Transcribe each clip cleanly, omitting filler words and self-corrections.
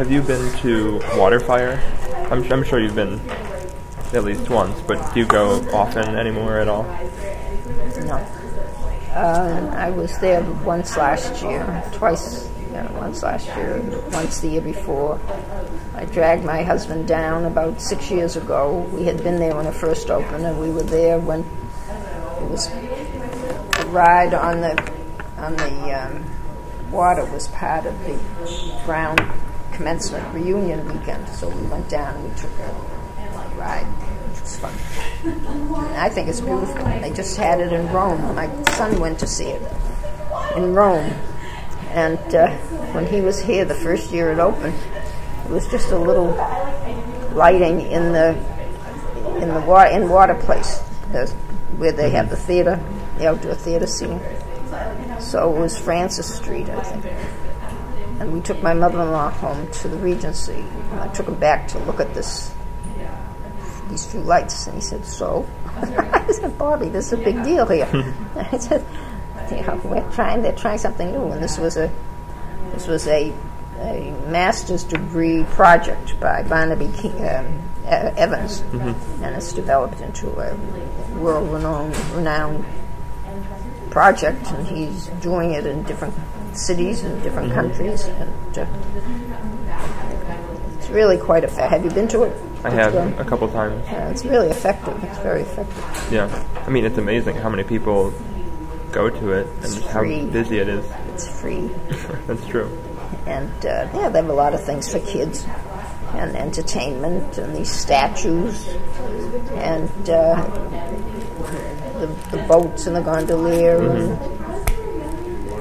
have you been to Waterfire? I'm sure you've been at least once, but do you go often anymore at all? No. I was there once last year, twice. Once last year, once the year before. I dragged my husband down about 6 years ago. We had been there when it first opened, and we were there when it was a ride on the water was part of the Brown commencement reunion weekend. So we went down and we took a ride, which was fun. And I think it's beautiful. They just had it in Rome. My son went to see it in Rome. And when he was here the first year it opened, it was just a little lighting in Water Place, where they have the theater, the outdoor theater scene. So it was Francis Street, I think. And we took my mother-in-law home to the Regency. And I took him back to look at these few lights, and he said, "So?" I said, "Bobby, this is a big deal here." I said, they're trying something new, and this was a master's degree project by Barnaby Evans, and it's developed into a world-renowned project, and he's doing it in different cities and different countries, and it's really quite effective. Have you been to it? I have a couple times. Yeah, it's really effective. It's very effective. Yeah, I mean, it's amazing how many people go to it and just how busy it is. It's free. That's true. And they have a lot of things for kids and entertainment and these statues and the boats and the gondolier. In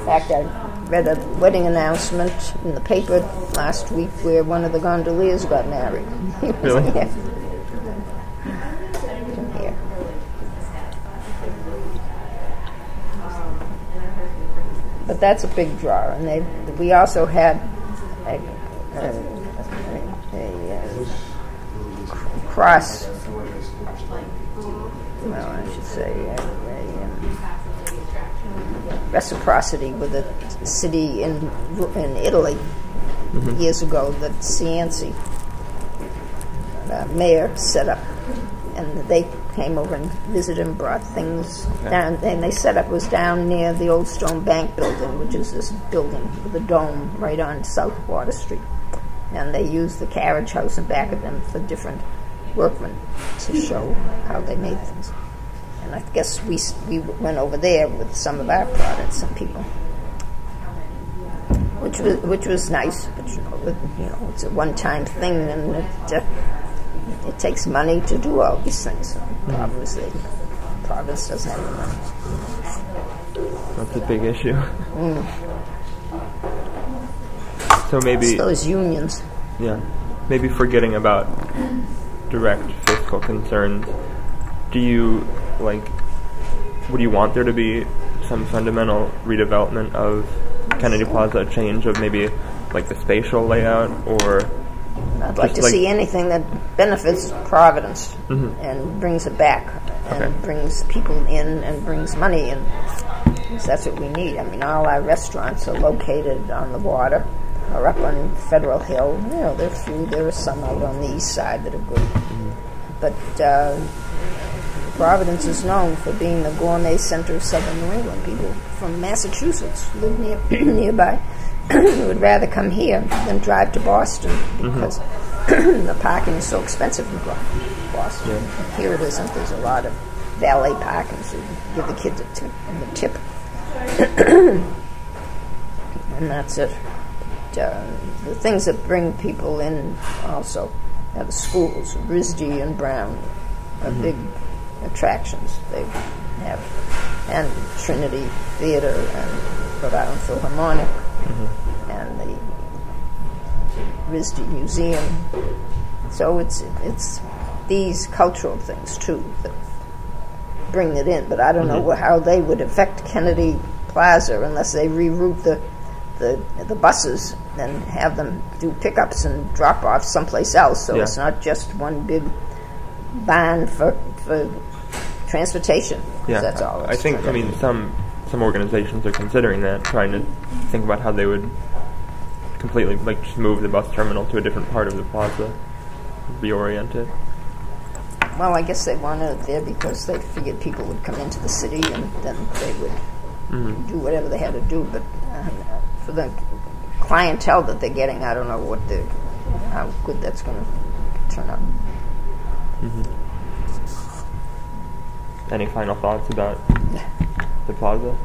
fact, I read a wedding announcement in the paper last week where one of the gondoliers got married. Really? Yeah. But that's a big draw, and we also had a cross. Well, I should say reciprocity with a city in Italy years ago that Cianci, mayor, set up, and they came over and visited and brought things down. And they set up, was down near the old Stone Bank building, which is this building with a dome right on South Water Street. And they used the carriage house in back of them for different workmen to show how they made things. And I guess we went over there with some of our products, some people, which was nice. But it's a one-time thing, and it takes money to do all these things. Province doesn't have the money. That's a big issue. So maybe it's those unions. Yeah, maybe forgetting about direct fiscal concerns. Would you want there to be some fundamental redevelopment of Kennedy Plaza, a change of maybe like the spatial layout, or I'd like to see anything that benefits Providence and brings it back and brings people in and brings money in. Because that's what we need. I mean, all our restaurants are located on the water or up on Federal Hill. There are few. There are some out on the east side that are good. But Providence is known for being the gourmet center of southern New England. People from Massachusetts live nearby. Would rather come here than drive to Boston because the parking is so expensive in Boston. Yeah. Here it isn't. There's a lot of valet parking, so you give the kids a tip. And that's it. The things that bring people in also are the schools. RISD and Brown are big attractions. They have, and Trinity Theater and Rhode Island Philharmonic. And the RISD Museum. So it's these cultural things too that bring it in. But I don't know how they would affect Kennedy Plaza unless they reroute the buses and have them do pickups and drop off someplace else. So it's not just one big ban for transportation. Yeah, that's all. I think. Some organizations are considering that, trying to think about how they would completely like just move the bus terminal to a different part of the plaza, reorient it? Well, I guess they wanted it there because they figured people would come into the city and then they would do whatever they had to do. But for the clientele that they're getting, I don't know how good that's going to turn out. Any final thoughts about the plaza?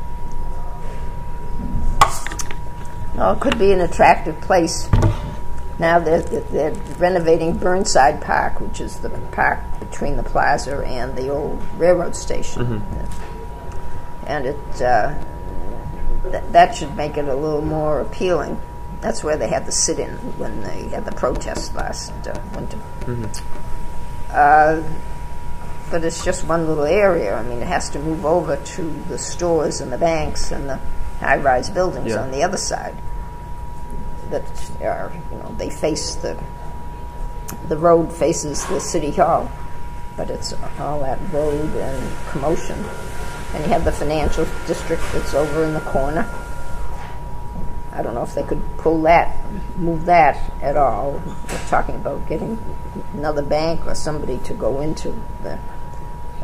No, it could be an attractive place. Now they're renovating Burnside Park, which is the park between the plaza and the old railroad station. And that should make it a little more appealing. That's where they had the sit-in when they had the protest last winter. But it's just one little area. I mean, it has to move over to the stores and the banks and the high-rise buildings on the other side. That are, they face the road faces the city hall, but it's all that road and commotion. And you have the financial district that's over in the corner. I don't know if they could move that at all. They're talking about getting another bank or somebody to go into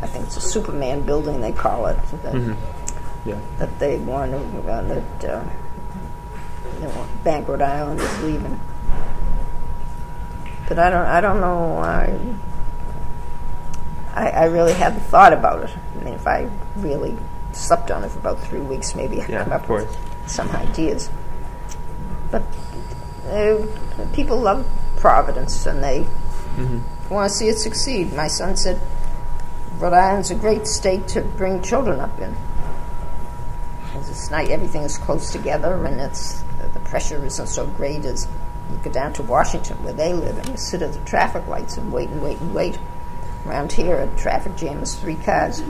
I think it's a Superman building they call it. That they want to. Bank Rhode Island is leaving, but I don't know. I really haven't thought about it. I mean, if I really slept on it for about 3 weeks, maybe I'd come up with some ideas. But people love Providence, and they want to see it succeed. My son said, Rhode Island's a great state to bring children up in. It's nice, everything is close together, and the pressure isn't so great as you go down to Washington where they live and you sit at the traffic lights and wait and wait and wait. Around here, a traffic jam is 3 cars.